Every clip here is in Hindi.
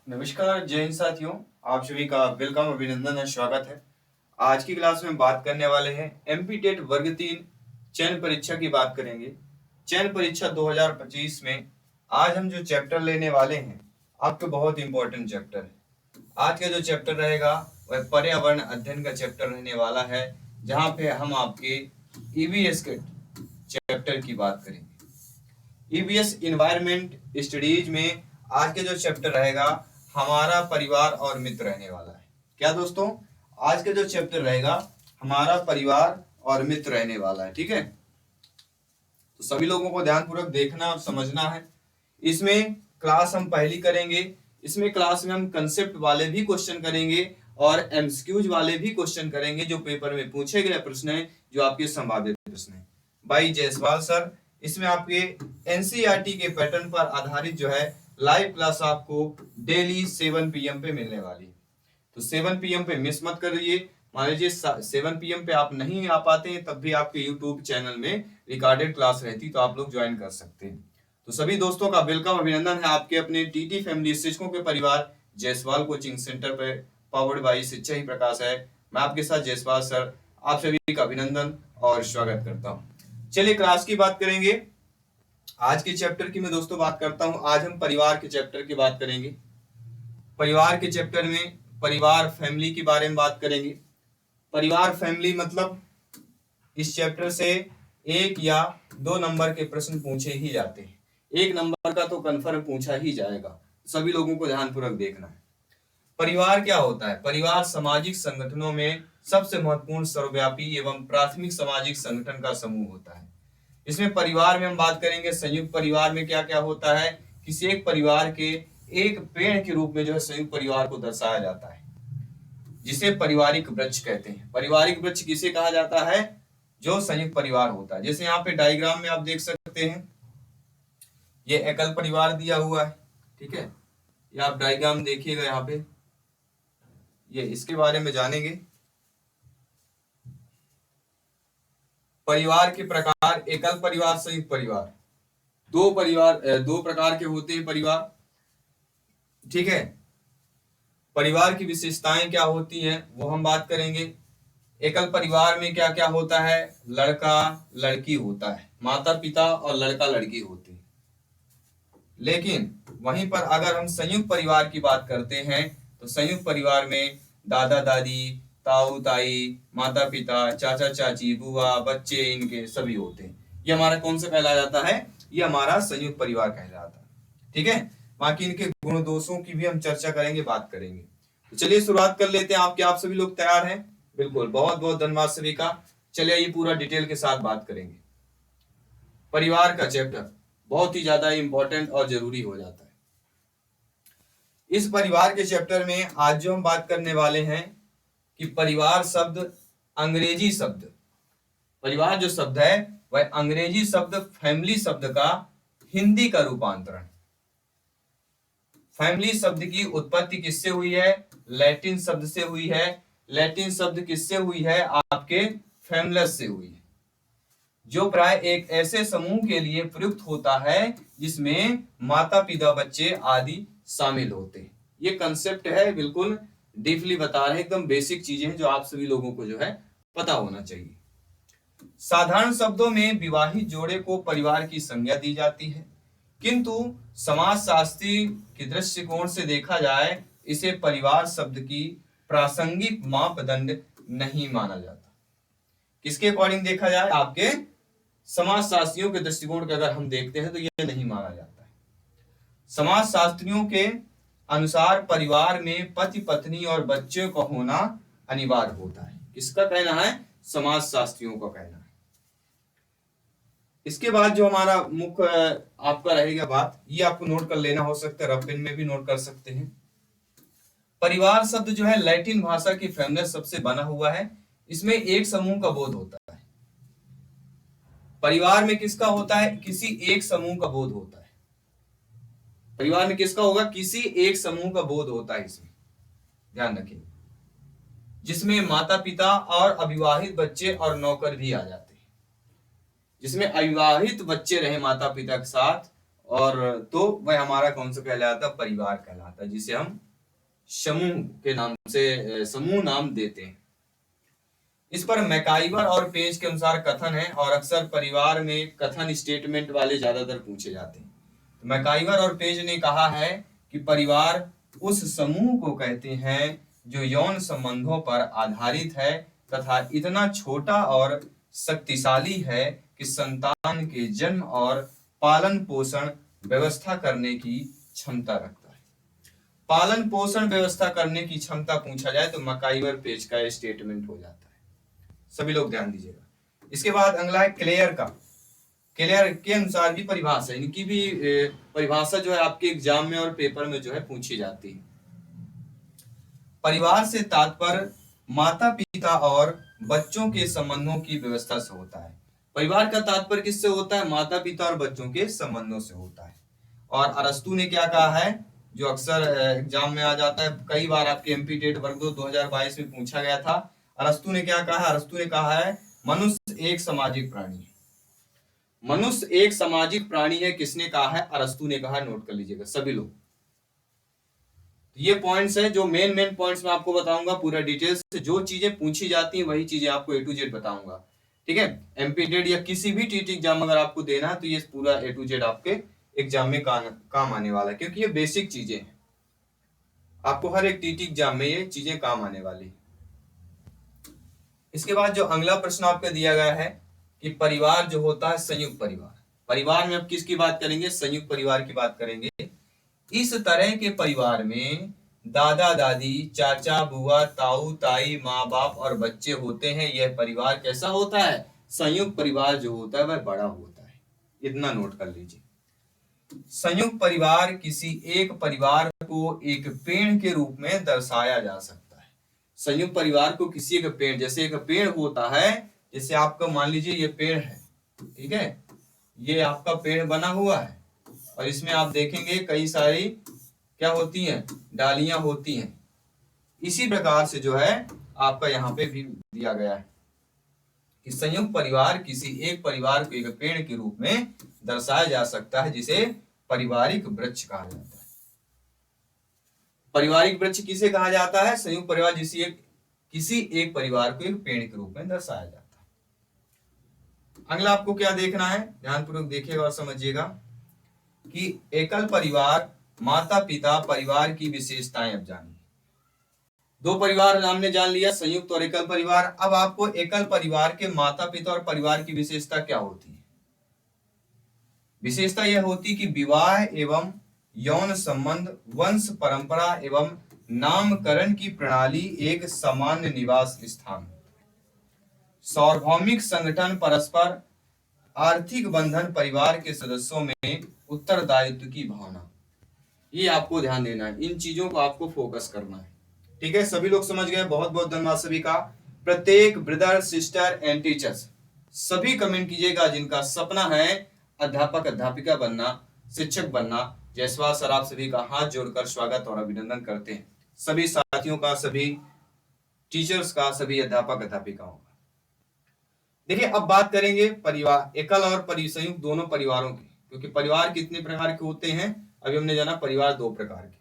नमस्कार जय हिंद साथियों। आप सभी का वेलकम, अभिनंदन और स्वागत है। आज की क्लास में बात करने वाले हैं एमपी टेट वर्ग 3 चयन परीक्षा की बात करेंगे। चयन परीक्षा 2025 में आज हम जो चैप्टर लेने वाले हैं आपके बहुत इंपॉर्टेंट चैप्टर है। आज का जो चैप्टर रहेगा वह पर्यावरण अध्ययन का चैप्टर रहने वाला है, जहाँ पे हम आपके ईवीएस के चैप्टर की बात करेंगे। ईवीएस इन्वायरमेंट स्टडीज में आज के जो चैप्टर रहेगा हमारा परिवार और मित्र रहने वाला है। क्या दोस्तों, आज का जो चैप्टर रहेगा हमारा परिवार और मित्र रहने वाला है। ठीक है, तो सभी लोगों को ध्यानपूर्वक देखना और समझना है। इसमें क्लास हम पहली करेंगे। इसमें क्लास में हम कंसेप्ट वाले भी क्वेश्चन करेंगे और एमसीक्यूज वाले भी क्वेश्चन करेंगे, जो पेपर में पूछे गए प्रश्न है, जो आपके संभावित प्रश्न है। भाई जयसवाल सर, इसमें आपके एनसीईआरटी के पैटर्न पर आधारित जो है लाइव क्लास आपको डेली 7 PM पे मिलने वाली है। तो 7 PM पे मिस मत करिए। मान लीजिए 7 PM पे आप नहीं आ पाते हैं, तब भी आपके यूट्यूब चैनल में रिकॉर्डेड क्लास रहती, तो आप लोग ज्वाइन कर सकते हैं। तो सभी दोस्तों का वेलकम, अभिनंदन है आपके अपने टीटी फैमिली शिक्षकों के परिवार जयसवाल कोचिंग सेंटर पर, पावर्ड बाई शिक्षा ही प्रकाश है। मैं आपके साथ जयसवाल सर, आप सभी का अभिनंदन और स्वागत करता हूँ। चलिए क्लास की बात करेंगे। आज के चैप्टर की मैं दोस्तों बात करता हूं। आज हम परिवार के चैप्टर की बात करेंगे। परिवार के चैप्टर में परिवार फैमिली के बारे में बात करेंगे। परिवार फैमिली मतलब इस चैप्टर से 1 या 2 नंबर के प्रश्न पूछे ही जाते हैं। 1 नंबर का तो कन्फर्म पूछा ही जाएगा। सभी लोगों को ध्यानपूर्वक देखना है। परिवार क्या होता है? परिवार सामाजिक संगठनों में सबसे महत्वपूर्ण, सर्वव्यापी एवं प्राथमिक सामाजिक संगठन का समूह होता है। इसमें परिवार में हम बात करेंगे संयुक्त परिवार में क्या क्या होता है। किसी एक परिवार के एक पेड़ के रूप में जो है संयुक्त परिवार को दर्शाया जाता है, जिसे पारिवारिक वृक्ष कहते हैं। पारिवारिक वृक्ष किसे कहा जाता है? जो संयुक्त परिवार होता है। जैसे यहाँ पे डायग्राम में आप देख सकते हैं, ये एकल परिवार दिया हुआ है। ठीक है, ये आप डायग्राम देखिएगा यहाँ पे, ये इसके बारे में जानेंगे। परिवार के प्रकार: एकल परिवार, संयुक्त परिवार। दो प्रकार के होते हैं परिवार। ठीक है, परिवार की विशेषताएं क्या होती हैं वो हम बात करेंगे। एकल परिवार में क्या क्या होता है? लड़का लड़की होता है, माता पिता और लड़का लड़की होती है। लेकिन वहीं पर अगर हम संयुक्त परिवार की बात करते हैं तो संयुक्त परिवार में दादा दादी, ताऊ ताई, माता पिता, चाचा चाची, बुआ, बच्चे, इनके सभी होते हैं। ये हमारा कौन सा कहला जाता है? ये हमारा संयुक्त परिवार कहलाता है। ठीक है, बाकी इनके गुण दोषों की भी हम चर्चा करेंगे, बात करेंगे। तो चलिए शुरुआत कर लेते हैं। आप सभी लोग तैयार हैं? बिल्कुल, बहुत बहुत धन्यवाद सभी का। चलिए ये पूरा डिटेल के साथ बात करेंगे। परिवार का चैप्टर बहुत ही ज्यादा इंपॉर्टेंट और जरूरी हो जाता है। इस परिवार के चैप्टर में आज जो हम बात करने वाले हैं कि परिवार शब्द अंग्रेजी शब्द, परिवार जो शब्द है वह अंग्रेजी शब्द फैमिली शब्द का हिंदी का रूपांतरण। फैमिली शब्द की उत्पत्ति किससे हुई है? लैटिन शब्द से हुई है। लैटिन शब्द किससे हुई है? आपके फैमिलस से हुई है, जो प्राय एक ऐसे समूह के लिए प्रयुक्त होता है जिसमें माता पिता, बच्चे आदि शामिल होते हैं। ये कंसेप्ट है, बिल्कुल डीपली बता रहे हैं, एकदम बेसिक चीजें हैं जो आप सभी लोगों को जो है पता होना चाहिए। साधारण शब्दों में विवाहित जोड़े को परिवार की संज्ञा दी जाती है, किंतु समाजशास्त्री के दृष्टिकोण से देखा जाए इसे परिवार शब्द की प्रासंगिक मापदंड नहीं माना जाता। किसके अकॉर्डिंग देखा जाए? आपके समाजशास्त्रियों के दृष्टिकोण के अगर हम देखते हैं तो यह नहीं माना जाता है। समाजशास्त्रियों के अनुसार परिवार में पति पत्नी और बच्चों का होना अनिवार्य होता है। किसका कहना है? समाजशास्त्रियों का कहना है। इसके बाद जो हमारा मुख्य आपका रहेगा बात, ये आपको नोट कर लेना, हो सकता है रफ पेन में भी नोट कर सकते हैं। परिवार शब्द जो है लैटिन भाषा की फैमिलिस शब्द से बना हुआ है। इसमें एक समूह का बोध होता है। परिवार में किसका होता है? किसी एक समूह का बोध होता है। परिवार में किसका होगा? किसी एक समूह का बोध होता है। इसमें ध्यान रखिए, जिसमें माता पिता और अविवाहित बच्चे और नौकर भी आ जाते हैं। जिसमें अविवाहित बच्चे रहे माता पिता के साथ और तो वह हमारा कौन सा कहलाता, परिवार कहलाता, जिसे हम समूह के नाम से समूह नाम देते हैं। इस पर मैकाइवर और पेज के अनुसार कथन है, और अक्सर परिवार में कथन स्टेटमेंट वाले ज्यादातर पूछे जाते हैं। तो मैकाइवर और पेज ने कहा है कि परिवार उस समूह को कहते हैं जो यौन संबंधों पर आधारित है तथा इतना छोटा और शक्तिशाली है कि संतान के जन्म और पालन पोषण व्यवस्था करने की क्षमता रखता है। पालन पोषण व्यवस्था करने की क्षमता पूछा जाए तो मैकाइवर पेज का स्टेटमेंट हो जाता है। सभी लोग ध्यान दीजिएगा। इसके बाद अगला है क्लेयर का। क्लेयर के अनुसार भी परिभाषा, इनकी भी परिभाषा जो है आपके एग्जाम में और पेपर में जो है पूछी जाती है। परिवार से तात्पर्य माता पिता और बच्चों के संबंधों की व्यवस्था से होता है। परिवार का तात्पर्य किससे होता है, माता पिता और बच्चों के संबंधों से होता है। और अरस्तु ने क्या कहा है, जो अक्सर एग्जाम में आ जाता है, कई बार आपके एमपी टेट वर्ग 2 2022 में पूछा गया था। अरस्तु ने क्या कहा है, अरस्तु ने कहा है मनुष्य एक सामाजिक प्राणी है। मनुष्य एक सामाजिक प्राणी है, किसने कहा है, अरस्तु ने कहा, नोट कर लीजिएगा सभी लोग। ये पॉइंट्स है जो मेन पॉइंट्स मैं आपको बताऊंगा पूरा डिटेल्स से। जो चीजें पूछी जाती हैं वही चीजें आपको ए टू जेड बताऊंगा, ठीक है। एमपी टेट या किसी भी टीटी एग्जाम अगर आपको देना है तो ये पूरा ए टू जेड आपके एग्जाम में काम आने वाला है, क्योंकि ये बेसिक चीजें हैं। आपको हर एक टीटी एग्जाम में ये चीजें काम आने वाली। इसके बाद जो अगला प्रश्न आपको दिया गया है कि परिवार जो होता है संयुक्त परिवार, परिवार में अब किसकी बात करेंगे, संयुक्त परिवार की बात करेंगे। इस तरह के परिवार में दादा दादी, चाचा बुआ, ताऊ ताई, माँ बाप और बच्चे होते हैं। यह परिवार कैसा होता है, संयुक्त परिवार जो होता है वह बड़ा होता है। इतना नोट कर लीजिए। संयुक्त परिवार किसी एक परिवार को एक पेड़ के रूप में दर्शाया जा सकता है। संयुक्त परिवार को किसी एक पेड़, जैसे एक पेड़ होता है, जैसे आपका मान लीजिए ये पेड़ है, ठीक है, ये आपका पेड़ बना हुआ है और इसमें आप देखेंगे कई सारी क्या होती हैं, डालियां होती हैं। इसी प्रकार से जो है आपका यहाँ पे भी दिया गया है कि संयुक्त परिवार किसी एक परिवार को एक पेड़ के रूप में दर्शाया जा सकता है, जिसे पारिवारिक वृक्ष कहा जाता है। पारिवारिक वृक्ष किसे कहा जाता है, संयुक्त परिवार किसी एक परिवार को एक पेड़ के रूप में दर्शाया जाता है। अगला आपको क्या देखना है, ध्यानपूर्वक देखिएगा और समझिएगा कि एकल परिवार, माता पिता, परिवार की विशेषताएं अब जानिए। दो परिवार हमने जान लिया, संयुक्त और एकल परिवार। अब आपको एकल परिवार के माता पिता और परिवार की विशेषता क्या होती है। विशेषता यह होती कि विवाह एवं यौन संबंध, वंश परंपरा एवं नामकरण की प्रणाली एक सामान्य निवास स्थान, सार्वभौमिक संगठन, परस्पर आर्थिक बंधन, परिवार के सदस्यों में उत्तरदायित्व की भावना, ये आपको ध्यान देना है। इन चीजों को आपको फोकस करना है, ठीक है। सभी लोग समझ गए, बहुत बहुत धन्यवाद सभी का। प्रत्येक ब्रदर सिस्टर एंड टीचर्स सभी कमेंट कीजिएगा जिनका सपना है अध्यापक अध्यापिका बनना, शिक्षक बनना। जायसवाल सर आप सभी का हाथ जोड़कर स्वागत और अभिनंदन करते हैं, सभी साथियों का, सभी टीचर्स का, सभी अध्यापक अध्यापिकाओं का। देखिए अब बात करेंगे परिवार, एकल और संयुक्त दोनों परिवारों की, क्योंकि परिवार कितने प्रकार के होते हैं अभी हमने जाना, परिवार दो प्रकार के।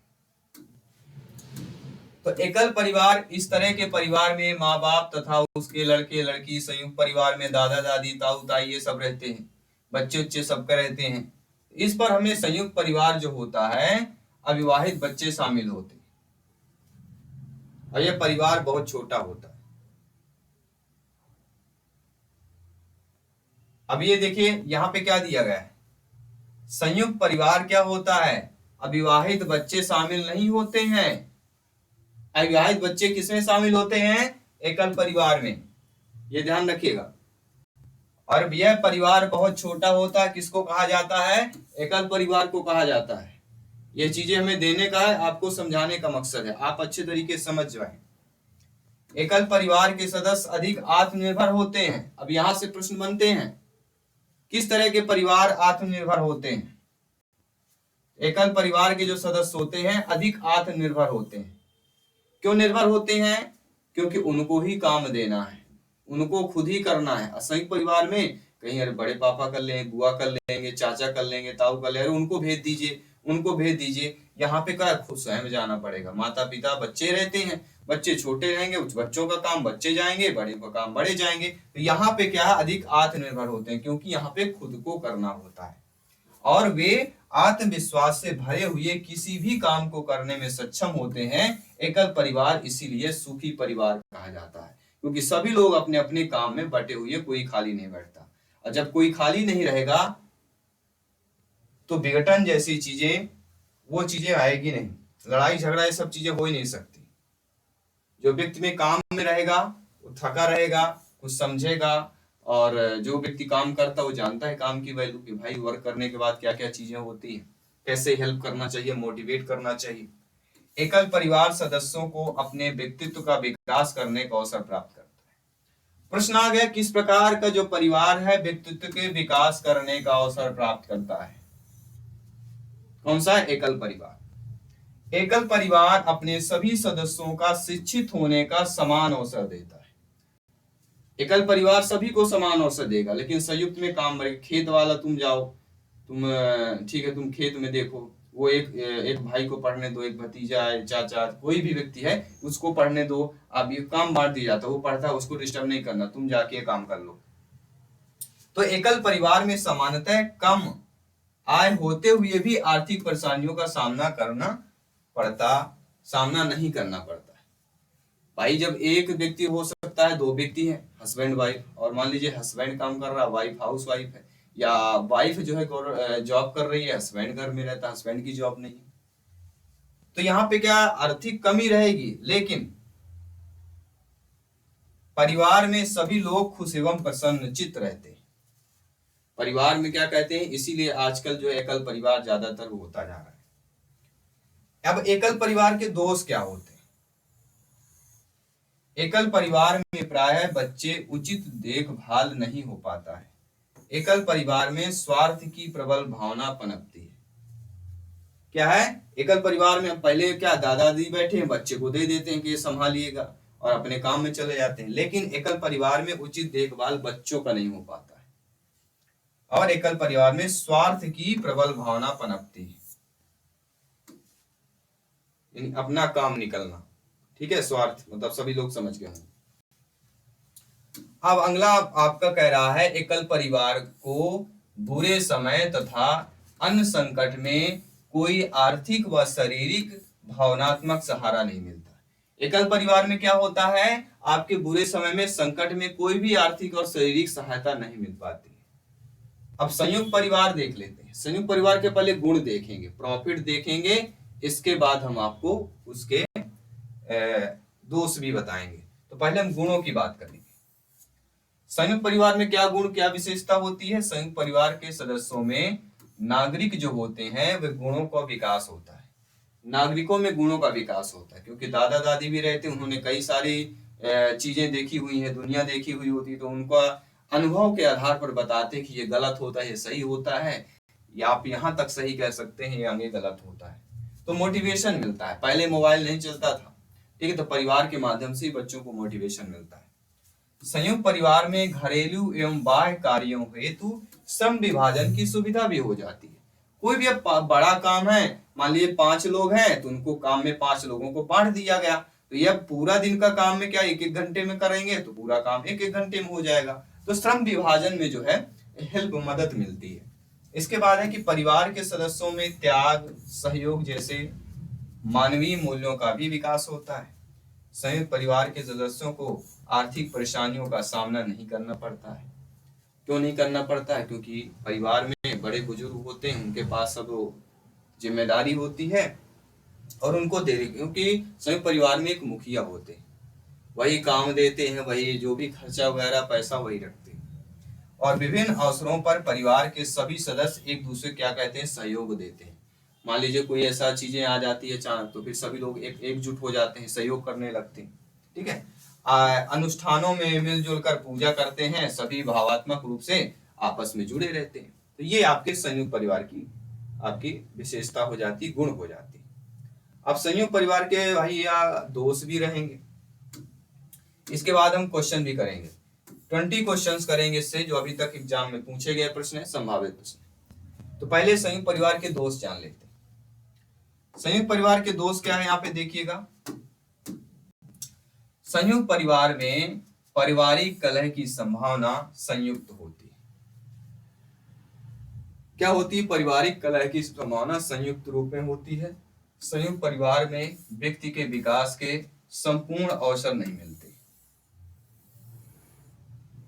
तो एकल परिवार, इस तरह के परिवार में माँ बाप तथा उसके लड़के लड़की, संयुक्त परिवार में दादा दादी, ताऊ ताई ये सब रहते हैं, बच्चे उच्चे सबके रहते हैं। इस पर हमें संयुक्त परिवार जो होता है अविवाहित बच्चे शामिल होते हैं और यह परिवार बहुत छोटा होता है। अब ये देखिए यहाँ पे क्या दिया गया है, संयुक्त परिवार क्या होता है, अविवाहित बच्चे शामिल नहीं होते हैं। अविवाहित बच्चे किसमें शामिल होते हैं, एकल परिवार में, ये ध्यान रखिएगा। और यह परिवार बहुत छोटा होता है, किसको कहा जाता है, एकल परिवार को कहा जाता है। ये चीजें हमें देने का है, आपको समझाने का मकसद है, आप अच्छे तरीके से समझ जाएं। एकल परिवार के सदस्य अधिक आत्मनिर्भर होते हैं। अब यहां से प्रश्न बनते हैं, किस तरह के परिवार आत्मनिर्भर होते हैं। एकल परिवार के जो सदस्य होते हैं अधिक आत्मनिर्भर होते हैं। क्यों निर्भर होते हैं, क्योंकि उनको ही काम देना है, उनको खुद ही करना है। संयुक्त परिवार में कहीं अरे बड़े पापा कर लेंगे, बुआ कर लेंगे, चाचा कर लेंगे, ताऊ कर लेंगे, उनको भेज दीजिए, उनको भेज दीजिए। यहाँ पे क्या खुद स्वयं जाना पड़ेगा। माता पिता बच्चे रहते हैं, बच्चे छोटे रहेंगे, उस बच्चों का काम बच्चे जाएंगे, बड़े का काम बड़े जाएंगे। तो यहाँ पे क्या है, अधिक आत्मनिर्भर होते हैं, क्योंकि यहाँ पे खुद को करना होता है और वे आत्मविश्वास से भरे हुए किसी भी काम को करने में सक्षम होते हैं। एकल परिवार इसीलिए सुखी परिवार कहा जाता है, क्योंकि सभी लोग अपने अपने काम में बटे हुए, कोई खाली नहीं बैठता। और जब कोई खाली नहीं रहेगा तो विघटन जैसी चीजें, वो चीजें आएगी नहीं, लड़ाई झगड़ा ये सब चीजें हो ही नहीं सकती। जो व्यक्ति में काम में रहेगा वो थका रहेगा, कुछ समझेगा, और जो व्यक्ति काम करता है वो जानता है काम की वैल्यू, कि भाई वर्क करने के बाद क्या क्या चीजें होती हैं, कैसे हेल्प करना चाहिए, मोटिवेट करना चाहिए। एकल परिवार सदस्यों को अपने व्यक्तित्व का विकास करने का अवसर प्राप्त करता है। प्रश्न आ गया, किस प्रकार का जो परिवार है व्यक्तित्व के विकास करने का अवसर प्राप्त करता है? कौन सा? एकल परिवार। एकल परिवार अपने सभी सदस्यों का शिक्षित होने का समान अवसर देता है। एकल परिवार सभी को समान अवसर देगा, लेकिन संयुक्त में काम बढ़ेगा। खेत वाला तुम जाओ, तुम ठीक है, तुम खेत में देखो, वो एक भाई को पढ़ने दो, एक भतीजा है, चाचा, कोई भी व्यक्ति है उसको पढ़ने दो, अब ये काम बांट दिया जाता है, वो पढ़ता है, उसको डिस्टर्ब नहीं करना, तुम जाके काम कर लो। तो एकल परिवार में सामान्यतः कम आय होते हुए भी आर्थिक परेशानियों का सामना नहीं करना पड़ता है। भाई जब एक व्यक्ति हो सकता है, दो व्यक्ति हैं, हस्बैंड वाइफ, और मान लीजिए हस्बैंड काम कर रहा है, वाइफ हाउस वाइफ है, या वाइफ जो है जॉब कर रही है, हस्बैंड घर में रहता है, हस्बैंड की जॉब नहीं है, तो यहाँ पे क्या आर्थिक कमी रहेगी, लेकिन परिवार में सभी लोग खुश एवं प्रसन्नचित्त रहते हैं। परिवार में क्या कहते हैं, इसीलिए आजकल जो एकल परिवार ज्यादातर होता जा रहा है। अब एकल परिवार के दोष क्या होते हैं? एकल परिवार में प्रायः बच्चे उचित देखभाल नहीं हो पाता है। एकल परिवार में स्वार्थ की प्रबल भावना पनपती है। क्या है? एकल परिवार में पहले क्या, दादा दादी बैठे हैं, बच्चे को दे देते हैं कि ये संभालिएगा, और अपने काम में चले जाते हैं। लेकिन एकल परिवार में उचित देखभाल बच्चों का नहीं हो पाता है, और एकल परिवार में स्वार्थ की प्रबल भावना पनपती है, अपना काम निकलना। ठीक है, स्वार्थ मतलब सभी लोग समझ गए होंगे। अब अगला आपका कह रहा है, एकल परिवार को बुरे समय तथा अन्य संकट में कोई आर्थिक व शारीरिक भावनात्मक सहारा नहीं मिलता। एकल परिवार में क्या होता है, आपके बुरे समय में, संकट में कोई भी आर्थिक और शारीरिक सहायता नहीं मिल पाती। अब संयुक्त परिवार देख लेते हैं। संयुक्त परिवार के पहले गुण देखेंगे, प्रॉफिट देखेंगे, इसके बाद हम आपको उसके दोष भी बताएंगे। तो पहले हम गुणों की बात करेंगे। संयुक्त परिवार में क्या गुण, क्या विशेषता होती है? संयुक्त परिवार के सदस्यों में नागरिक जो होते हैं वे गुणों का विकास होता है। नागरिकों में गुणों का विकास होता है, क्योंकि दादा दादी भी रहते हैं, उन्होंने कई सारी चीजें देखी हुई है, दुनिया देखी हुई होती है, तो उनका अनुभव के आधार पर बताते कि ये गलत होता है, ये सही होता है, या आप यहाँ तक सही कह सकते हैं, ये आगे गलत होता है। तो मोटिवेशन मिलता है। पहले मोबाइल नहीं चलता था, ठीक है, तो परिवार के माध्यम से बच्चों को मोटिवेशन मिलता है। संयुक्त परिवार में घरेलू एवं बाह्य कार्यों हेतु श्रम विभाजन की सुविधा भी हो जाती है। कोई भी अब बड़ा काम है, मान लीजिए 5 लोग हैं, तो उनको काम में 5 लोगों को बांट दिया गया, तो यह पूरा दिन का काम में क्या 1-1 घंटे में करेंगे, तो पूरा काम 1-1 घंटे में हो जाएगा। तो श्रम विभाजन में जो है हेल्प, मदद मिलती है। इसके बाद है कि परिवार के सदस्यों में त्याग, सहयोग जैसे मानवीय मूल्यों का भी विकास होता है। संयुक्त परिवार के सदस्यों को आर्थिक परेशानियों का सामना नहीं करना पड़ता है। क्यों नहीं करना पड़ता है? क्योंकि परिवार में बड़े बुजुर्ग होते हैं, उनके पास सब जिम्मेदारी होती है और उनको दे रही, क्योंकि संयुक्त परिवार में एक मुखिया होते हैं, वही काम देते हैं, वही जो भी खर्चा वगैरह पैसा वही रखते हैं। और विभिन्न अवसरों पर परिवार के सभी सदस्य एक दूसरे क्या कहते हैं, सहयोग देते हैं। मान लीजिए कोई ऐसा चीजें आ जाती है अचानक, तो फिर सभी लोग एकजुट हो जाते हैं, सहयोग करने लगते हैं। ठीक है, अनुष्ठानों में मिलजुल कर पूजा करते हैं, सभी भावात्मक रूप से आपस में जुड़े रहते हैं। तो ये आपके संयुक्त परिवार की आपकी विशेषता हो जाती, गुण हो जाती। अब संयुक्त परिवार के भाई या दोष भी रहेंगे। इसके बाद हम क्वेश्चन भी करेंगे। 20 क्वेश्चंस करेंगे इससे, जो अभी तक एग्जाम में पूछे गए प्रश्न है, संभावित प्रश्न। तो पहले संयुक्त परिवार के दोष जान लेते हैं। संयुक्त परिवार के दोष क्या है, यहाँ पे देखिएगा। संयुक्त परिवार में पारिवारिक कलह की संभावना संयुक्त होती है। क्या होती है? पारिवारिक कलह की संभावना संयुक्त रूप में होती है। संयुक्त परिवार में व्यक्ति के विकास के संपूर्ण अवसर नहीं मिलते।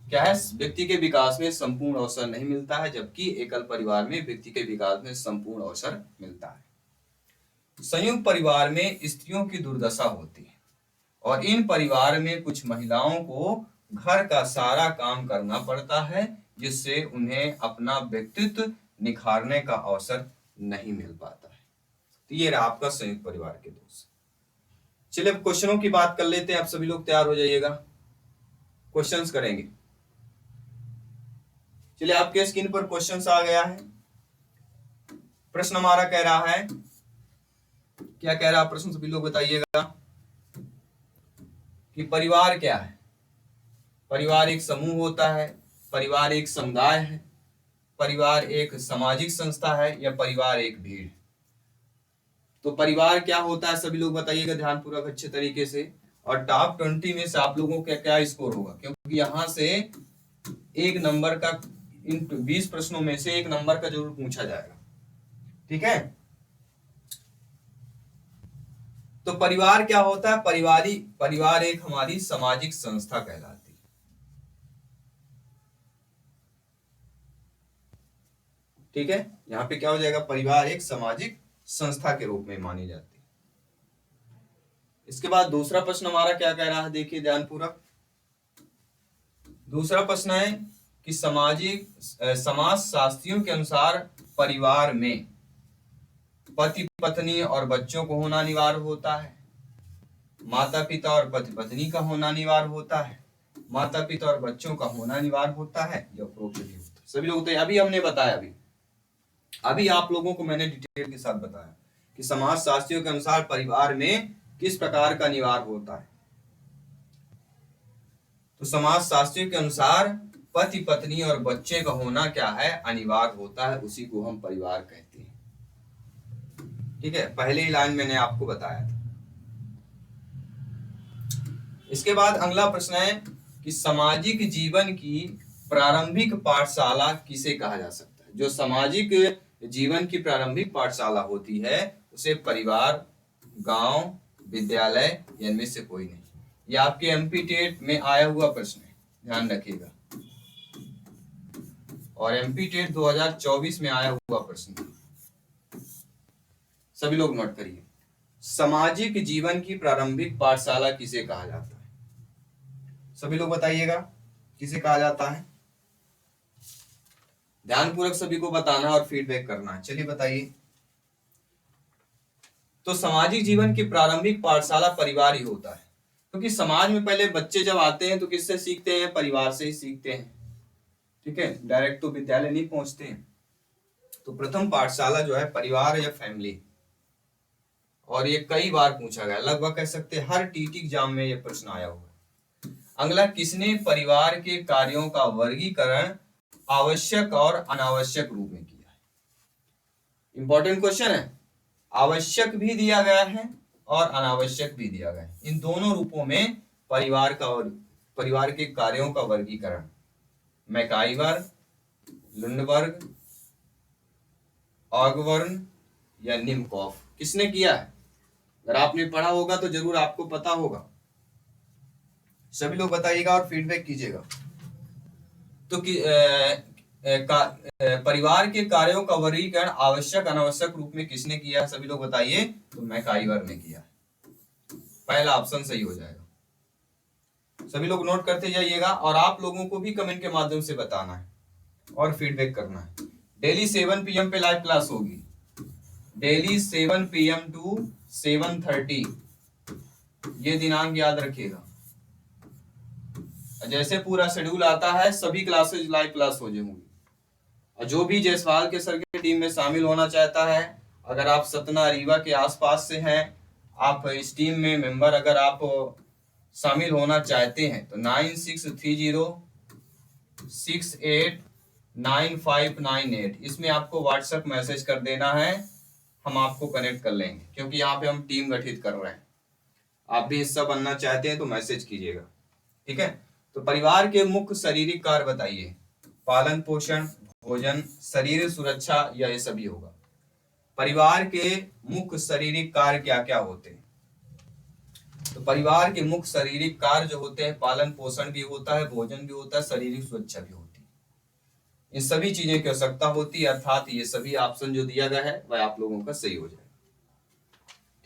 क्या है? व्यक्ति के विकास में संपूर्ण अवसर नहीं मिलता है, जबकि एकल परिवार में व्यक्ति के विकास में संपूर्ण अवसर मिलता है। संयुक्त परिवार में स्त्रियों की दुर्दशा होती है और इन परिवार में कुछ महिलाओं को घर का सारा काम करना पड़ता है, जिससे उन्हें अपना व्यक्तित्व निखारने का अवसर नहीं मिल पाता है। तो ये रहा आपका संयुक्त परिवार के दोष। चलिए अब क्वेश्चनों की बात कर लेते हैं। आप सभी लोग तैयार हो जाइएगा, क्वेश्चंस करेंगे। चलिए आपके स्क्रीन पर क्वेश्चंस आ गया है। प्रश्न हमारा कह रहा है, क्या कह रहा है प्रश्न, सभी लोग बताइएगा कि परिवार क्या है। परिवार एक समूह होता है, परिवार एक समुदाय है, परिवार एक सामाजिक संस्था है, या परिवार एक भीड़। तो परिवार क्या होता है, सभी लोग बताइएगा ध्यानपूर्वक अच्छे तरीके से। और टॉप 20 में से आप लोगों का क्या स्कोर होगा, क्योंकि यहां से एक नंबर का, इन 20 प्रश्नों में से एक नंबर का जरूर पूछा जाएगा। ठीक है, तो परिवार क्या होता है? परिवार एक हमारी सामाजिक संस्था कहलाती है। ठीक है, यहाँ पे क्या हो जाएगा? परिवार एक सामाजिक संस्था के रूप में मानी जाती है। इसके बाद दूसरा प्रश्न हमारा क्या कह रहा है, देखिए ध्यानपूर्वक। दूसरा प्रश्न है कि समाज शास्त्रियों के अनुसार परिवार में पति पत्नी और बच्चों को होना अनिवार्य होता है, माता पिता और पति पत्नी का होना अनिवार्य होता है, माता पिता और बच्चों का होना अनिवार्य होता है, या उपरोक्त नहीं होता। सभी लोग तो अभी हमने बताया, अभी आप लोगों को मैंने डिटेल के साथ बताया कि समाज शास्त्रियों के अनुसार परिवार में किस प्रकार का अनिवार्य होता है। तो समाज शास्त्रियों के अनुसार पति पत्नी और बच्चे का होना क्या है? अनिवार्य होता है, उसी को हम परिवार कहते हैं। ठीक है, पहले ही लाइन मैंने आपको बताया था। इसके बाद अगला प्रश्न है कि सामाजिक जीवन की प्रारंभिक पाठशाला किसे कहा जा सकता है? जो सामाजिक जीवन की प्रारंभिक पाठशाला होती है उसे परिवार, गांव, विद्यालय, इनमें से कोई नहीं। ये आपके एमपी टेट में आया हुआ प्रश्न है, ध्यान रखिएगा। और एमपी टेट 2024 में आया हुआ प्रश्न, सभी लोग नोट करिए। सामाजिक जीवन की प्रारंभिक पाठशाला किसे कहा जाता है? सभी लोग बताइएगा किसे कहा जाता है। ध्यानपूर्वक सभी को बताना और फीडबैक करना है। चलिए बताइए। तो सामाजिक जीवन की प्रारंभिक पाठशाला परिवार ही होता है, क्योंकि समाज में पहले बच्चे जब आते हैं तो किससे सीखते हैं? परिवार से ही सीखते हैं। ठीक है, डायरेक्ट तो विद्यालय नहीं पहुंचते हैं। तो प्रथम पाठशाला जो है परिवार या फैमिली, और ये कई बार पूछा गया, लगभग कह सकते हैं हर टीटी एग्जाम में ये प्रश्न आया हुआ है। अगला, किसने परिवार के कार्यों का वर्गीकरण आवश्यक और अनावश्यक रूप में किया है? इंपॉर्टेंट क्वेश्चन है। आवश्यक भी दिया गया है और अनावश्यक भी दिया गया है। इन दोनों रूपों में परिवार के कार्यों का वर्गीकरण मैकाइवर, लुंडबर्ग, ऑगबर्न या निमकॉफ किसने किया है? अगर आपने पढ़ा होगा तो जरूर आपको पता होगा। सभी लोग बताइएगा और फीडबैक कीजिएगा। तो परिवार के कार्यों का वर्गीकरण आवश्यक अनावश्यक रूप में किसने किया है? सभी लोग बताइए। तो मैकाइवर ने किया। पहला ऑप्शन सही हो जाएगा। सभी लोग नोट करते जाइएगा और आप लोगों को भी कमेंट के माध्यम से बताना है और फीडबैक करना है। डेली 7 PM पे लाइव क्लास होगी, डेली 7 PM टू 7:30। ये दिनांक याद रखिएगा। जैसे पूरा शेड्यूल आता है सभी क्लासेज लाइव क्लास हो जाएंगी। और जो भी जायसवाल के सर की टीम में शामिल होना चाहता है, अगर आप सतना रीवा के आसपास से हैं, आप इस टीम में मेंबर अगर आप शामिल होना चाहते हैं तो 9630 689598। इसमें आपको व्हाट्सएप मैसेज कर देना है, हम आपको कनेक्ट कर लेंगे, क्योंकि यहाँ पे हम टीम गठित कर रहे हैं। आप भी हिस्सा बनना चाहते हैं तो मैसेज कीजिएगा, ठीक है। तो परिवार के मुख्य शारीरिक कार्य बताइए। पालन पोषण, भोजन, शरीर सुरक्षा, या ये सभी होगा। परिवार के मुख्य शारीरिक कार्य क्या क्या होते हैं? तो परिवार के मुख्य शारीरिक कार्य जो होते हैं, पालन पोषण भी होता है, भोजन भी होता है, शारीरिक सुरक्षा भी होती है। इन सभी चीजें की आवश्यकता होती है, अर्थात ये सभी ऑप्शन जो दिया गया है वह आप लोगों का सही हो जाएगा,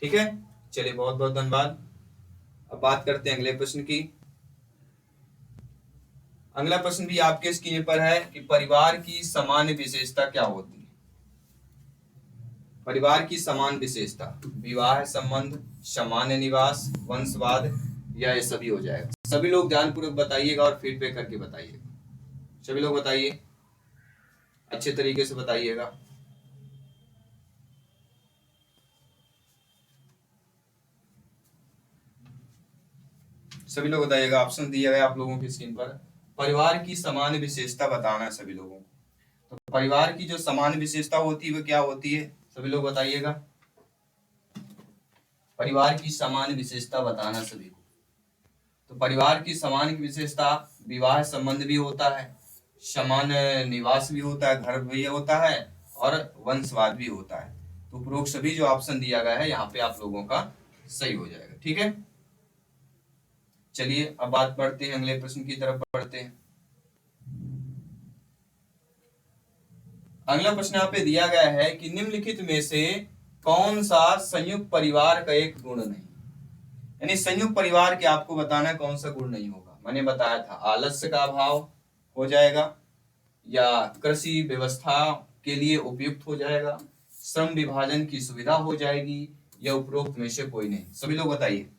ठीक है। चलिए, बहुत बहुत धन्यवाद। अब बात करते हैं अगले प्रश्न की। अगला प्रश्न भी आपके स्क्रीन पर है कि परिवार की सामान्य विशेषता क्या होती है। परिवार की समान विशेषता, विवाह संबंध, सामान्य निवास, वंशवाद, या ये सभी हो जाएगा। सभी लोग ध्यानपूर्वक बताइएगा और फीडबैक करके बताइएगा। सभी लोग बताइए, अच्छे तरीके से बताइएगा। सभी लोग बताइएगा। ऑप्शन दिया गया आप लोगों की स्क्रीन पर। परिवार की सामान्य विशेषता बताना है सभी लोगों को। तो परिवार की जो सामान्य विशेषता होती है वो क्या होती है, सभी लोग बताइएगा। परिवार की सामान्य विशेषता बताना सभी को। तो परिवार की सामान्य विशेषता, विवाह संबंध भी होता है, सामान्य निवास भी होता है, घर भी होता है, और वंशवाद भी होता है। तो उपरोक्त सभी जो ऑप्शन दिया गया है यहाँ पे आप लोगों का सही हो जाएगा, ठीक है। चलिए, अब बात बढ़ते हैं, अगले प्रश्न की तरफ बढ़ते हैं। अगला प्रश्न यहाँ पे दिया गया है कि निम्नलिखित में से कौन सा संयुक्त परिवार का एक गुण नहीं। यानी संयुक्त परिवार के आपको बताना है कौन सा गुण नहीं होगा। मैंने बताया था आलस्य का अभाव हो जाएगा, या कृषि व्यवस्था के लिए उपयुक्त हो जाएगा, श्रम विभाजन की सुविधा हो जाएगी, या उपरोक्त में से कोई नहीं। सभी लोग बताइए,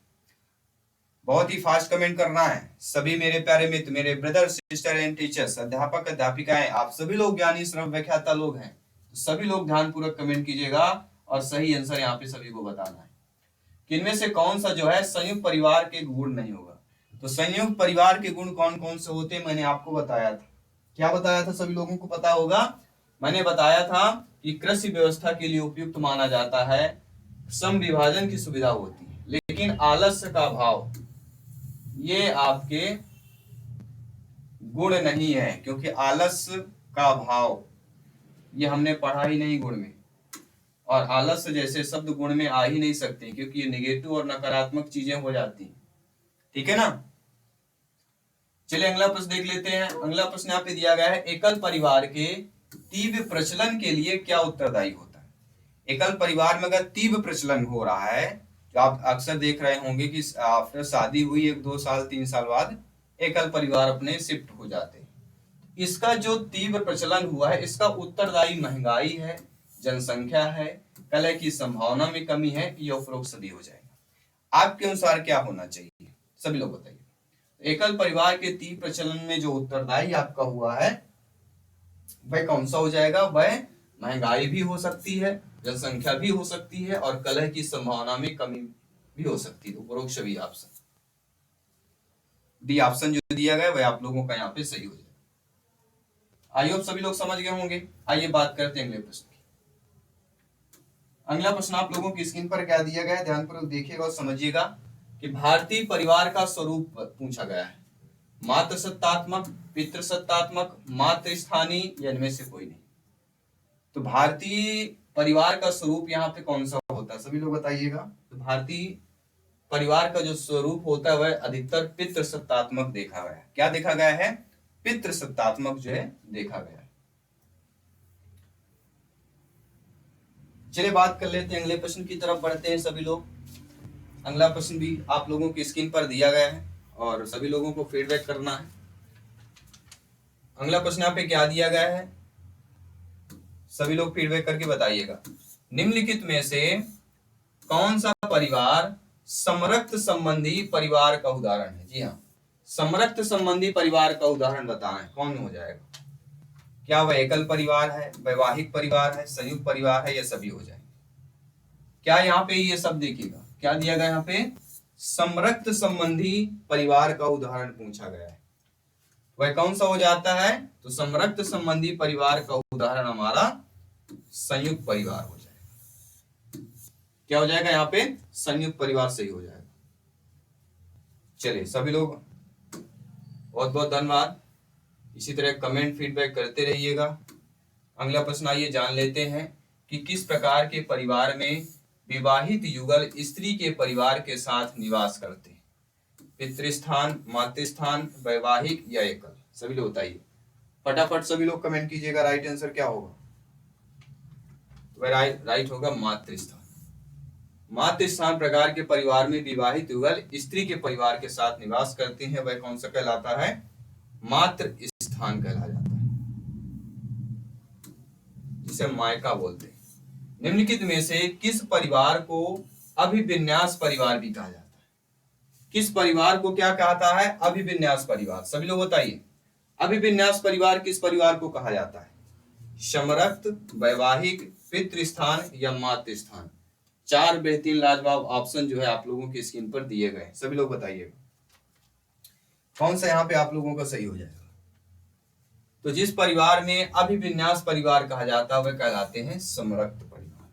बहुत ही फास्ट कमेंट करना है। सभी मेरे प्यारे मित्र, मेरे ब्रदर सिस्टर एंड टीचर्स, अध्यापक अध्यापिकाएं, आप सभी लोग ज्ञानी श्रम व्याख्याता लोग हैं, तो सभी लोग ध्यानपूर्वक कमेंट कीजिएगा और सही आंसर यहाँ पे सभी को बताना है कि इनमें से कौन सा जो है संयुक्त परिवार के गुण नहीं होगा। तो संयुक्त परिवार के गुण कौन कौन से होते हैं मैंने आपको बताया था। क्या बताया था, सभी लोगों को पता होगा। मैंने बताया था कि कृषि व्यवस्था के लिए उपयुक्त माना जाता है, श्रम विभाजन की सुविधा होती है, लेकिन आलस्य का अभाव ये आपके गुण नहीं है, क्योंकि आलस्य का अभाव ये हमने पढ़ा ही नहीं गुण में, और आलस्य जैसे शब्द गुण में आ ही नहीं सकते, क्योंकि ये नेगेटिव और नकारात्मक चीजें हो जाती हैं, ठीक है ना। चलिए अगला प्रश्न देख लेते हैं। अगला प्रश्न यहाँ पे दिया गया है, एकल परिवार के तीव्र प्रचलन के लिए क्या उत्तरदायी होता है। एकल परिवार में अगर तीव्र प्रचलन हो रहा है, जो आप अक्सर देख रहे होंगे कि आफ्टर शादी हुई 1-2 साल 3 साल बाद एकल परिवार अपने शिफ्ट हो जाते हैं। इसका जो तीव्र प्रचलन हुआ है, इसका उत्तरदायी महंगाई है, जनसंख्या है, कलह की संभावना में कमी है, यह उपरोक्त सभी हो जाएगा। आपके अनुसार क्या होना चाहिए, सभी लोग बताइए। एकल परिवार के तीव्र प्रचलन में जो उत्तरदायी आपका हुआ है वह कौन सा हो जाएगा, वह महंगाई भी हो सकती है, जनसंख्या भी हो सकती है, और कलह की संभावना में कमी भी हो सकती है। उपरोक्त सभी ऑप्शन, डी ऑप्शन जो दिया गया वह आप लोगों का यहाँ पे सही हो जाएगा। आई होप सभी लोग समझ गए होंगे। आइए बात करते हैं अगले प्रश्न की। अगला प्रश्न आप लोगों की स्क्रीन पर क्या दिया गया है, ध्यानपूर्वक देखिएगा और समझिएगा कि भारतीय परिवार का स्वरूप पूछा गया है। मातृ सत्तात्मक, पितृ सत्तात्मक, मातृ स्थानीय, या इनमें से कोई नहीं। तो भारतीय परिवार का स्वरूप यहाँ पे कौन सा होता है, सभी लोग बताइएगा। तो भारतीय परिवार का जो स्वरूप होता है वह अधिकतर पितृ सत्तात्मक देखा गया है। क्या देखा गया है, पितृ सत्तात्मक जो है देखा गया है। चलिए बात कर लेते हैं, अगले प्रश्न की तरफ बढ़ते हैं सभी लोग। अगला प्रश्न भी आप लोगों की स्क्रीन पर दिया गया है और सभी लोगों को फीडबैक करना है। अगला प्रश्न यहाँ पे क्या दिया गया है, सभी लोग फीडबैक करके बताइएगा। निम्नलिखित में से कौन सा परिवार समरक्त संबंधी परिवार का उदाहरण है। जी हाँ, समरक्त संबंधी परिवार का उदाहरण बताएं, कौन हो जाएगा। क्या वह एकल परिवार है, वैवाहिक परिवार है, संयुक्त परिवार है, या सभी हो जाएंगे। क्या यहाँ पे ये सब देखिएगा, क्या दिया गया यहाँ पे, समरक्त संबंधी परिवार का उदाहरण पूछा गया है। वह कौन सा हो जाता है? तो समरक्त संबंधी परिवार का उदाहरण हमारा संयुक्त परिवार हो जाएगा। क्या हो जाएगा यहाँ पे? संयुक्त परिवार सही हो जाएगा। चलिए सभी लोग बहुत बहुत धन्यवाद। इसी तरह कमेंट फीडबैक करते रहिएगा। अगला प्रश्न आइए जान लेते हैं कि किस प्रकार के परिवार में विवाहित युगल स्त्री के परिवार के साथ निवास करते हैं? पितृस्थान, मातृस्थान, वैवाहिक या एकल? सभी लोग बताइए फटाफट, सभी लोग कमेंट कीजिएगा राइट आंसर क्या होगा। राइट होगा मातृस्थान। मातृस्थान प्रकार के परिवार में विवाहित युगल स्त्री के परिवार के साथ निवास करते हैं, वह कौन सा कहलाता है? मातृ स्थान कहला जाता है, जिसे मायका बोलते हैं। निम्नलिखित में से किस परिवार को अभिविन्यास परिवार भी कहा जाता है? किस परिवार को क्या कहता है? अभिविन्यास परिवार। सभी लोग बताइए अभिविन्यास परिवार किस परिवार को कहा जाता है? समरक्त, वैवाहिक, पितृस्थान या मातृस्थान? 4 बेहतरीन लाजवाब ऑप्शन जो है आप लोगों की स्क्रीन पर दिए गए, सभी लोग बताइए कौन सा यहाँ पे आप लोगों का सही हो जाएगा। तो जिस परिवार में अभिविन्यास परिवार कहा जाता है वह कहलाते हैं समरक्त परिवार।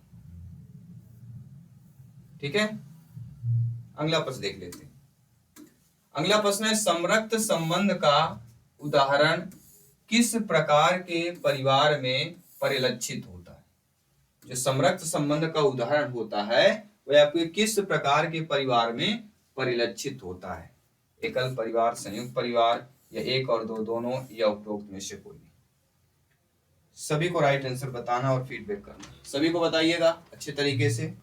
ठीक है, अगला प्रश्न देख लेते हैं। अगला प्रश्न है समरक्त संबंध का उदाहरण किस प्रकार के परिवार में परिलक्षित होता है? जो समरक्त संबंध का उदाहरण होता है वह आपके किस प्रकार के परिवार में परिलक्षित होता है? एकल परिवार, संयुक्त परिवार या एक और दो दोनों या उपरोक्त में से कोई? सभी को राइट आंसर बताना और फीडबैक करना। सभी को बताइएगा अच्छे तरीके से।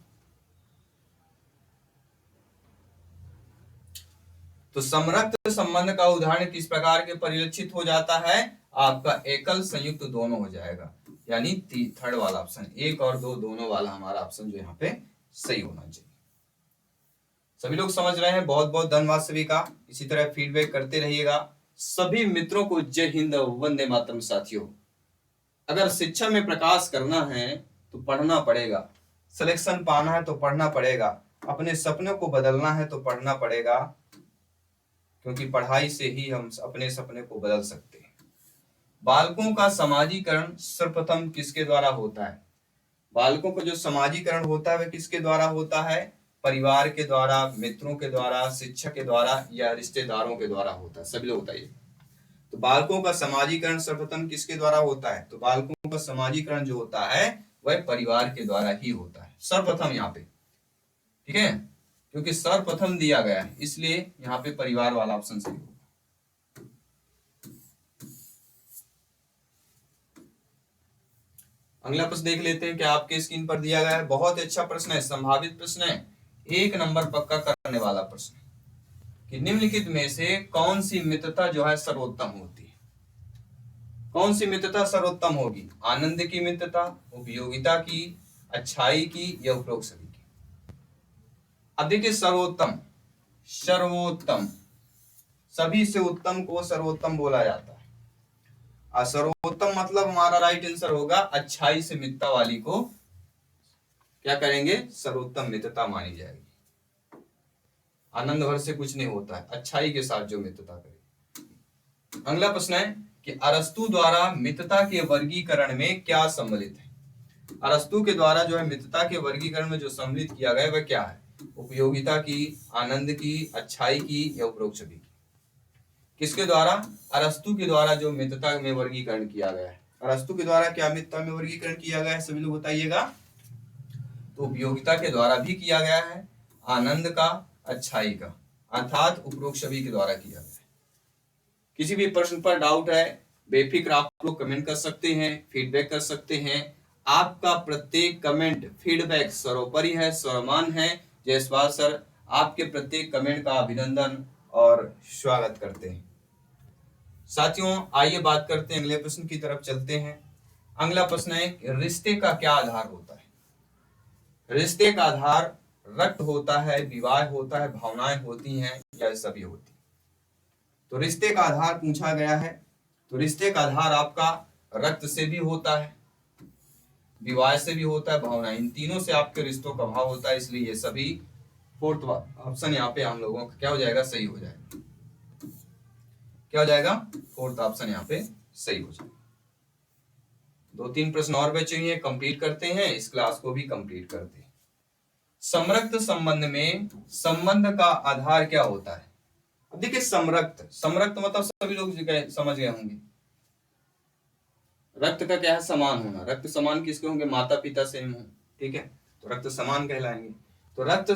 तो समरक्त संबंध का उदाहरण किस प्रकार के परिलक्षित हो जाता है? आपका एकल, संयुक्त दोनों हो जाएगा, यानी थर्ड वाला ऑप्शन, एक और दो दोनों वाला हमारा ऑप्शन जो यहाँ पे सही होना चाहिए। सभी लोग समझ रहे हैं? बहुत बहुत धन्यवाद सभी का। इसी तरह फीडबैक करते रहिएगा। सभी मित्रों को जय हिंद, वंदे मातरम। साथियों, अगर शिक्षा में प्रकाश करना है तो पढ़ना पड़ेगा, सिलेक्शन पाना है तो पढ़ना पड़ेगा, अपने सपनों को बदलना है तो पढ़ना पड़ेगा, क्योंकि पढ़ाई से ही हम अपने सपने को बदल सकते हैं। बालकों का समाजीकरण सर्वप्रथम किसके द्वारा होता है? बालकों का जो समाजीकरण होता है वह किसके द्वारा होता है? परिवार के द्वारा, मित्रों के द्वारा, शिक्षक के द्वारा या रिश्तेदारों के द्वारा होता है? सभी लोग बताइए। तो बालकों का समाजीकरण सर्वप्रथम किसके द्वारा होता है? तो बालकों का समाजीकरण जो होता है वह परिवार के द्वारा ही होता है, सर्वप्रथम यहाँ पे। ठीक है, क्योंकि सर्वप्रथम दिया गया है इसलिए यहाँ पे परिवार वाला ऑप्शन सही होगा। अगला प्रश्न देख लेते हैं, क्या आपके स्क्रीन पर दिया गया है। बहुत अच्छा प्रश्न है, संभावित प्रश्न है, 1 नंबर पक्का करने वाला प्रश्न कि निम्नलिखित में से कौन सी मित्रता जो है सर्वोत्तम होती है? कौन सी मित्रता सर्वोत्तम होगी? आनंद की मित्रता, उपयोगिता की, अच्छाई की या उपरोक्त सभी की? अब देखिए सर्वोत्तम, सर्वोत्तम, सभी से उत्तम को सर्वोत्तम बोला जाता है। सर्वोत्तम मतलब हमारा राइट आंसर होगा अच्छाई से मित्रता वाली को क्या करेंगे? सर्वोत्तम मित्रता मानी जाएगी। आनंद भर से कुछ नहीं होता है, अच्छाई के साथ जो मित्रता करे। अगला प्रश्न है कि अरस्तु द्वारा मित्रता के वर्गीकरण में क्या सम्मिलित है? अरस्तु के द्वारा जो है मित्रता के वर्गीकरण में जो सम्मिलित किया गया वह क्या है? उपयोगिता की, आनंद की, अच्छाई की या उपरोक्त सभी की? किसके द्वारा? अरस्तु के द्वारा जो मित्रता में वर्गीकरण किया गया है। अरस्तु के द्वारा क्या मित्रता में वर्गीकरण किया गया है? सभी लोग बताइएगा। तो उपयोगिता के द्वारा भी किया गया है, आनंद का, अच्छाई का, अर्थात उपरोक्त सभी के द्वारा किया गया है। किसी भी प्रश्न पर डाउट है बेफिक्र आप लोग कमेंट कर सकते हैं, फीडबैक कर सकते हैं। आपका प्रत्येक कमेंट, फीडबैक सर्वोपरि है, सर्वमान है। जयसवाल सर आपके प्रत्येक कमेंट का अभिनंदन और स्वागत करते हैं। साथियों आइए बात करते हैं, अगले प्रश्न की तरफ चलते हैं। अगला प्रश्न है रिश्ते का क्या आधार होता है? रिश्ते का आधार रक्त होता है, विवाह होता है, भावनाएं होती हैं या सभी होती? तो रिश्ते का आधार पूछा गया है, तो रिश्ते का आधार आपका रक्त से भी होता है, विवाह से भी होता है, भावना, इन तीनों से आपके रिश्तों का भाव होता है, इसलिए ये सभी फोर्थ ऑप्शन यहाँ पे हम लोगों का क्या हो जाएगा? सही हो जाएगा। क्या हो जाएगा, फोर्थ ऑप्शन यहाँ पे सही हो जाएगा। 2-3 प्रश्न और बचे हुए हैं, कंप्लीट करते हैं, इस क्लास को भी कंप्लीट करते हैं। समरक्त संबंध में संबंध का आधार क्या होता है? अब देखिए समरक्त, समरक्त मतलब सभी लोग समझ गए होंगे, रक्त का क्या है, समान होना। रक्त समान किसके होंगे, माता पिता सेम हो, ठीक है, तो रक्त समान कहलाएंगे। तो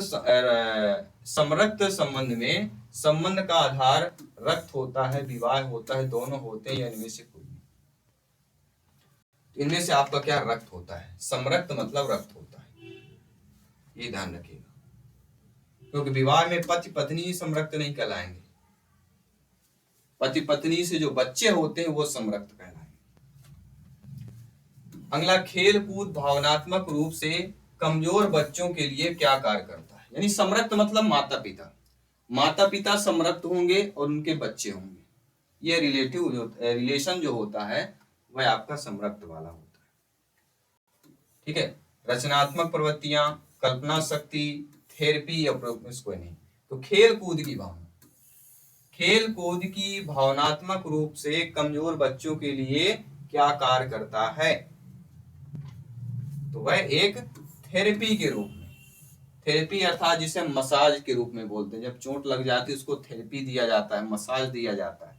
समरक्त संबंध में संबंध का आधार रक्त होता है, विवाह होता है, दोनों होते हैं या इनमें से कोई? इनमें से आपका क्या रक्त होता है, समरक्त मतलब रक्त होता है, ये ध्यान रखिएगा, क्योंकि विवाह में पति पत्नी ही समरक्त नहीं कहलाएंगे, पति पत्नी से जो बच्चे होते हैं वो समरक्त कहलाएंगे। अगला, खेल कूद भावनात्मक रूप से कमजोर बच्चों के लिए क्या कार्य करता है? यानी समरक्त मतलब माता पिता, माता पिता समरक्त होंगे और उनके बच्चे होंगे, ये रिलेशन जो होता है वह आपका समरक्त वाला होता है, ठीक है। रचनात्मक प्रवृत्तियां, कल्पना शक्ति, थेरेपी या कोई नहीं। तो खेल कूद की भावना, खेल कूद की भावनात्मक रूप से कमजोर बच्चों के लिए क्या कार्य करता है? तो वह एक थेरेपी के रूप में, थेरेपी अर्थात जिसे मसाज के रूप में बोलते हैं, जब चोट लग जाती है उसको थेरेपी दिया जाता है, मसाज दिया जाता है,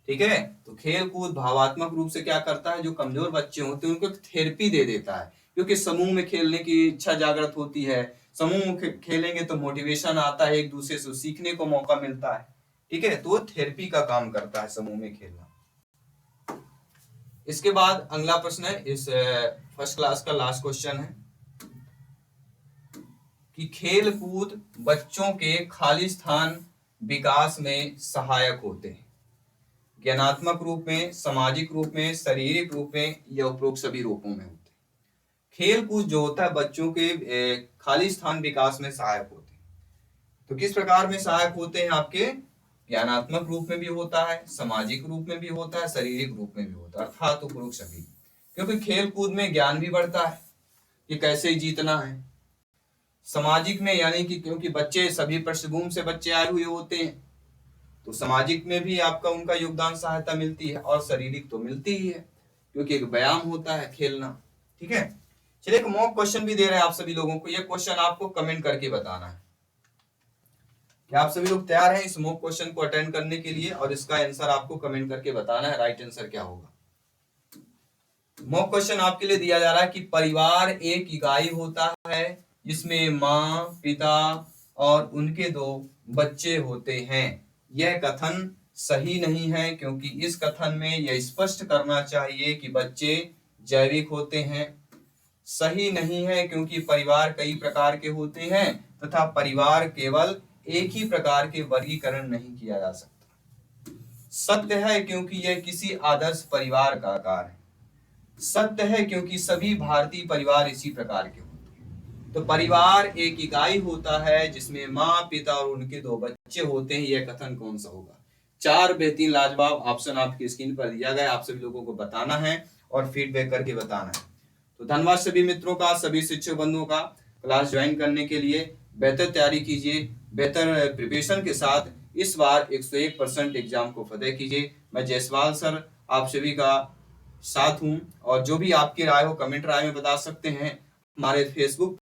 ठीक है। तो खेल कूद भावात्मक रूप से क्या करता है, जो कमजोर बच्चे होते हैं उनको थेरेपी दे देता है, क्योंकि समूह में खेलने की इच्छा जागृत होती है, समूह में खेलेंगे तो मोटिवेशन आता है, एक दूसरे से सीखने को मौका मिलता है, ठीक है, तो वो थेरेपी का काम करता है समूह में खेलना। इसके बाद अगला प्रश्न है, इस फर्स्ट क्लास का लास्ट क्वेश्चन है कि खेल कूद बच्चों के खाली स्थान विकास में सहायक होते हैं, ज्ञानात्मक रूप में, सामाजिक रूप में, शारीरिक रूप में या उपरोक्त सभी रूपों में होते हैं। खेल कूद जो होता है बच्चों के खाली स्थान विकास में सहायक होते हैं। तो किस प्रकार में सहायक होते हैं आपके? ज्ञानात्मक रूप में भी होता है, सामाजिक रूप में भी होता है, शारीरिक रूप में भी होता है, अर्थात उपरोक्त सभी। क्योंकि खेल कूद में ज्ञान भी बढ़ता है कि कैसे जीतना है, सामाजिक में यानी कि क्योंकि बच्चे सभी पृष्ठभूमि से बच्चे आए हुए होते हैं, तो सामाजिक में भी आपका उनका योगदान सहायता मिलती है, और शारीरिक तो मिलती ही है क्योंकि एक व्यायाम होता है खेलना, ठीक है। चलिए एक मॉक क्वेश्चन भी दे रहे हैं आप सभी लोगों को, ये क्वेश्चन आपको कमेंट करके बताना है। क्या आप सभी लोग तैयार हैं इस मॉक क्वेश्चन को अटेंड करने के लिए? और इसका आंसर आपको कमेंट करके बताना है, राइट आंसर क्या होगा। मॉक क्वेश्चन आपके लिए दिया जा रहा है कि परिवार एक इकाई होता है जिसमें माँ, पिता और उनके 2 बच्चे होते हैं। यह कथन सही नहीं है, क्योंकि इस कथन में यह स्पष्ट करना चाहिए कि बच्चे जैविक होते हैं। सही नहीं है, क्योंकि परिवार कई प्रकार के होते हैं तथा परिवार केवल एक ही प्रकार के वर्गीकरण नहीं किया जा सकता। सत्य है, क्योंकि यह किसी आदर्श परिवार का आकार है। सत्य है, क्योंकि सभी भारतीय परिवार इसी प्रकार के होते हैं। तो परिवार एक इकाई होता है जिसमें माँ, पिता और उनके 2 बच्चे होते हैं। यह कथन कौन सा होगा? 4 बेहतरीन लाजवाब ऑप्शन आपकी स्क्रीन पर दिया गया, आप सभी लोगों को बताना है और फीडबैक करके बताना है। तो धन्यवाद सभी मित्रों का, सभी शिक्षक बंधुओं का। क्लास ज्वाइन करने के लिए बेहतर तैयारी कीजिए, बेहतर प्रिपरेशन के साथ इस बार 101% एग्जाम को फतेह कीजिए। मैं जायसवाल सर आप सभी का साथ हूं, और जो भी आपकी राय हो कमेंट राय में बता सकते हैं। हमारे फेसबुक